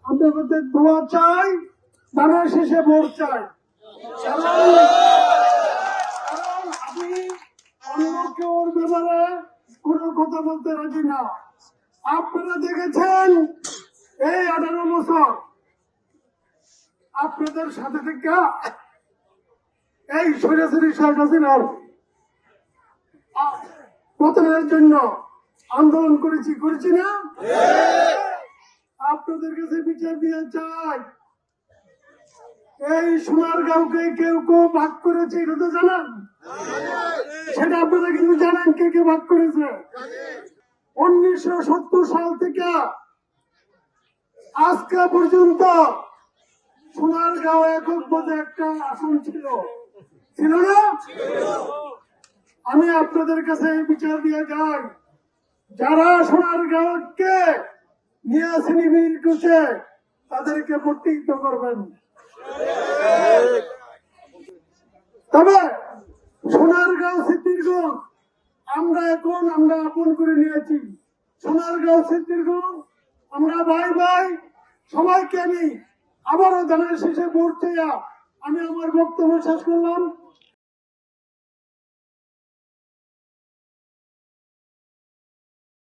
আপনাদের দোয়া চাই, ধানের শেষে ভোট চাই। আমি অন্য কেউর ব্যাপারে কোনো কথা বলতে রাজি না। আপনারা দেখেছেন এই 18 বছর আপনাদের সাথে থেকে এই সরাসরি শেখ হাসিনার পতনের জন্য আন্দোলন করেছি না? আপনাদের কাছে বিচার দিয়ে চাই, এই সোনারগাঁওকে কেউ ভাগ করেছে, এটা তো জানান। সেটা আপনারা কিন্তু জানেন কে কে ভাগ করেছে। 1970 সাল থেকে আজকে পর্যন্ত সোনারগাঁও একক পদে একটা আসন ছিল না? আমি আপনাদের কাছে বিচার দিয়ে যাই, যারা সোনারগাঁওকে নিয়ে শ্রেণীবির করছে তাদেরকে প্রতিহত করবেন। তবে সোনারগাঁও সিদ্ধিরগঞ্জ আমরা আপন করে নিয়েছি। সোনারগাঁও সিদ্ধিরগঞ্জ আমরা ভাই সবাইকে আমি আবারও ধানের শেষে ভোট চেয়ে আমি আমার বক্তব্য শেষ করলাম।